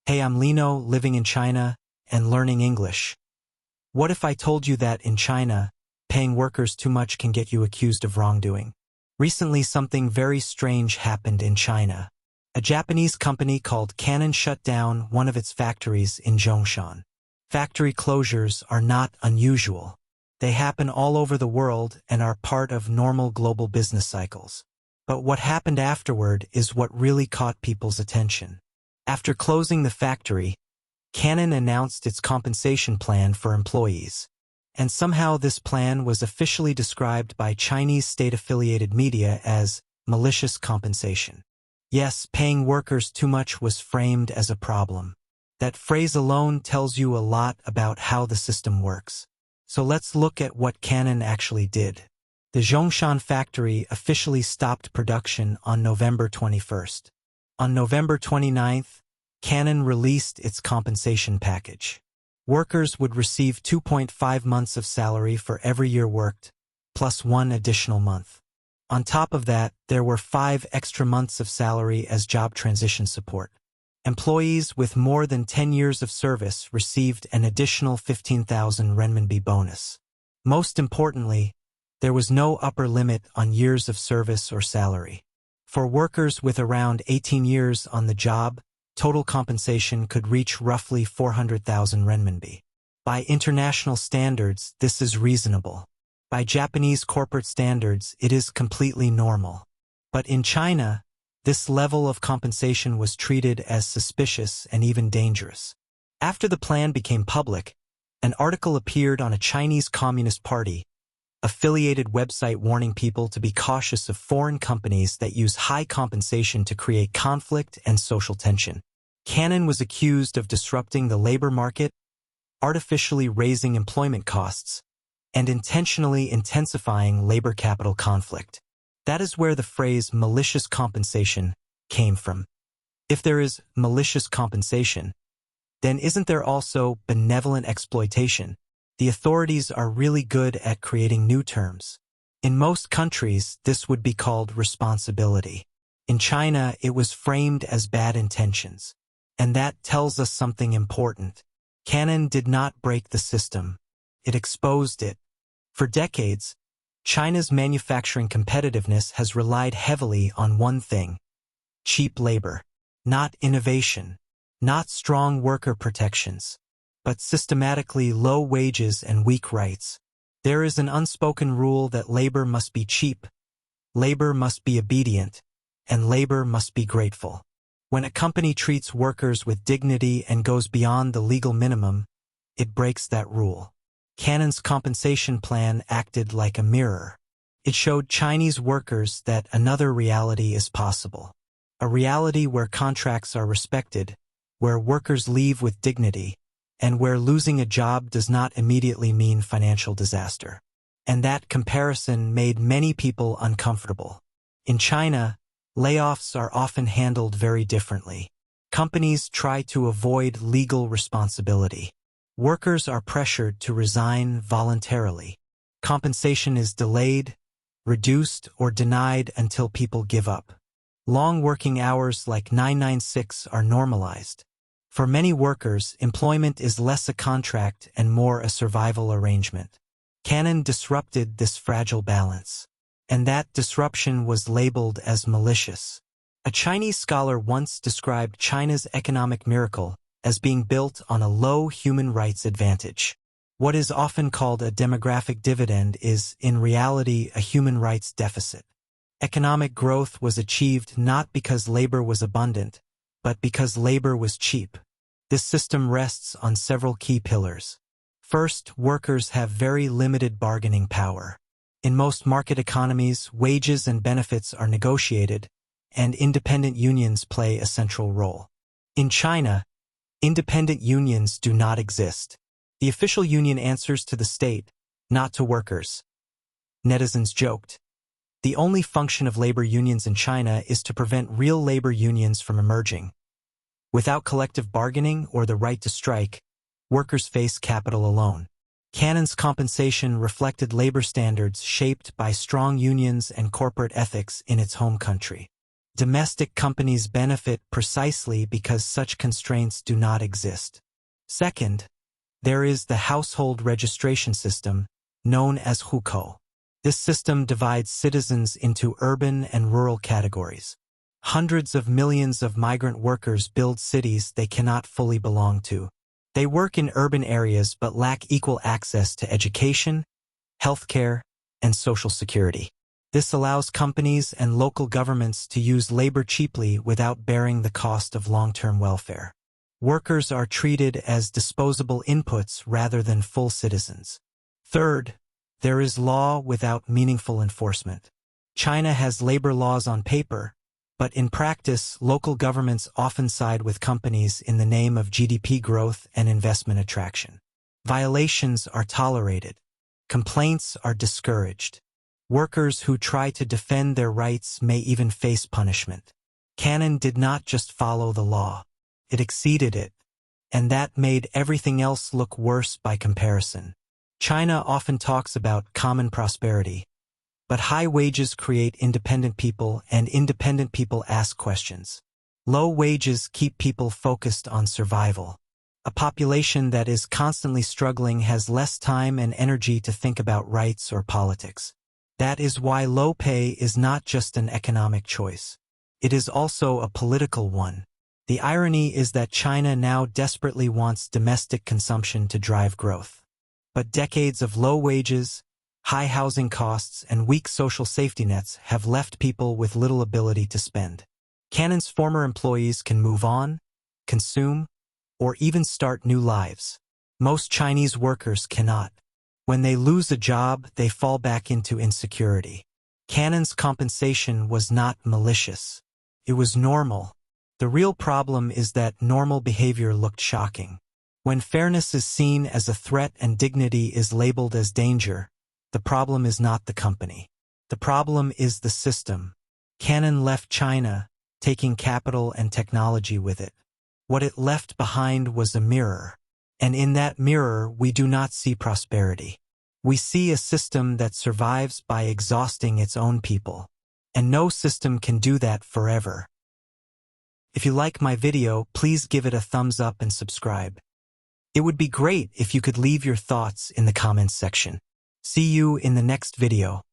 Hey, I'm Lino, living in China and learning English. What if I told you that in China, paying workers too much can get you accused of wrongdoing? Recently, something very strange happened in China. A Japanese company called Canon shut down one of its factories in Zhongshan. Factory closures are not unusual. They happen all over the world and are part of normal global business cycles. But what happened afterward is what really caught people's attention. After closing the factory, Canon announced its compensation plan for employees. And somehow this plan was officially described by Chinese state-affiliated media as malicious compensation. Yes, paying workers too much was framed as a problem. That phrase alone tells you a lot about how the system works. So let's look at what Canon actually did. The Zhongshan factory officially stopped production on November 21st. On November 29th, Canon released its compensation package. Workers would receive 2.5 months of salary for every year worked, plus 1 additional month. On top of that, there were 5 extra months of salary as job transition support. Employees with more than 10 years of service received an additional 15,000 renminbi bonus. Most importantly, there was no upper limit on years of service or salary. For workers with around 18 years on the job, total compensation could reach roughly 400,000 renminbi. By international standards, this is reasonable. By Japanese corporate standards, it is completely normal. But in China, this level of compensation was treated as suspicious and even dangerous. After the plan became public, an article appeared on a Chinese Communist Party affiliated website warning people to be cautious of foreign companies that use high compensation to create conflict and social tension. Canon was accused of disrupting the labor market, artificially raising employment costs, and intentionally intensifying labor capital conflict. That is where the phrase malicious compensation came from. If there is malicious compensation, then isn't there also benevolent exploitation? The authorities are really good at creating new terms. In most countries, this would be called responsibility. In China, it was framed as bad intentions. And that tells us something important. Canon did not break the system. It exposed it. For decades, China's manufacturing competitiveness has relied heavily on one thing: cheap labor. Not innovation, not strong worker protections, but systematically low wages and weak rights. There is an unspoken rule that labor must be cheap, labor must be obedient, and labor must be grateful. When a company treats workers with dignity and goes beyond the legal minimum, it breaks that rule. Canon's compensation plan acted like a mirror. It showed Chinese workers that another reality is possible. A reality where contracts are respected, where workers leave with dignity, and where losing a job does not immediately mean financial disaster. And that comparison made many people uncomfortable. In China, layoffs are often handled very differently. Companies try to avoid legal responsibility. Workers are pressured to resign voluntarily. Compensation is delayed, reduced, or denied until people give up. Long working hours like 996 are normalized. For many workers, employment is less a contract and more a survival arrangement. Canon disrupted this fragile balance. And that disruption was labeled as malicious. A Chinese scholar once described China's economic miracle as being built on a low human rights advantage. What is often called a demographic dividend is, in reality, a human rights deficit. Economic growth was achieved not because labor was abundant, but because labor was cheap. This system rests on several key pillars. First, workers have very limited bargaining power. In most market economies, wages and benefits are negotiated, and independent unions play a central role. In China, independent unions do not exist. The official union answers to the state, not to workers. Netizens joked. The only function of labor unions in China is to prevent real labor unions from emerging. Without collective bargaining or the right to strike, workers face capital alone. Canon's compensation reflected labor standards shaped by strong unions and corporate ethics in its home country. Domestic companies benefit precisely because such constraints do not exist. Second, there is the household registration system, known as hukou. This system divides citizens into urban and rural categories. Hundreds of millions of migrant workers build cities they cannot fully belong to. They work in urban areas but lack equal access to education, healthcare, and social security. This allows companies and local governments to use labor cheaply without bearing the cost of long-term welfare. Workers are treated as disposable inputs rather than full citizens. Third, there is law without meaningful enforcement. China has labor laws on paper, but in practice, local governments often side with companies in the name of GDP growth and investment attraction. Violations are tolerated. Complaints are discouraged. Workers who try to defend their rights may even face punishment. Canon did not just follow the law. It exceeded it, and that made everything else look worse by comparison. China often talks about common prosperity, but high wages create independent people, and independent people ask questions. Low wages keep people focused on survival. A population that is constantly struggling has less time and energy to think about rights or politics. That is why low pay is not just an economic choice. It is also a political one. The irony is that China now desperately wants domestic consumption to drive growth. But decades of low wages, high housing costs, and weak social safety nets have left people with little ability to spend. Canon's former employees can move on, consume, or even start new lives. Most Chinese workers cannot. When they lose a job, they fall back into insecurity. Canon's compensation was not malicious. It was normal. The real problem is that normal behavior looked shocking. When fairness is seen as a threat and dignity is labeled as danger, the problem is not the company. The problem is the system. Canon left China, taking capital and technology with it. What it left behind was a mirror. And in that mirror, we do not see prosperity. We see a system that survives by exhausting its own people. And no system can do that forever. If you like my video, please give it a thumbs up and subscribe. It would be great if you could leave your thoughts in the comments section. See you in the next video.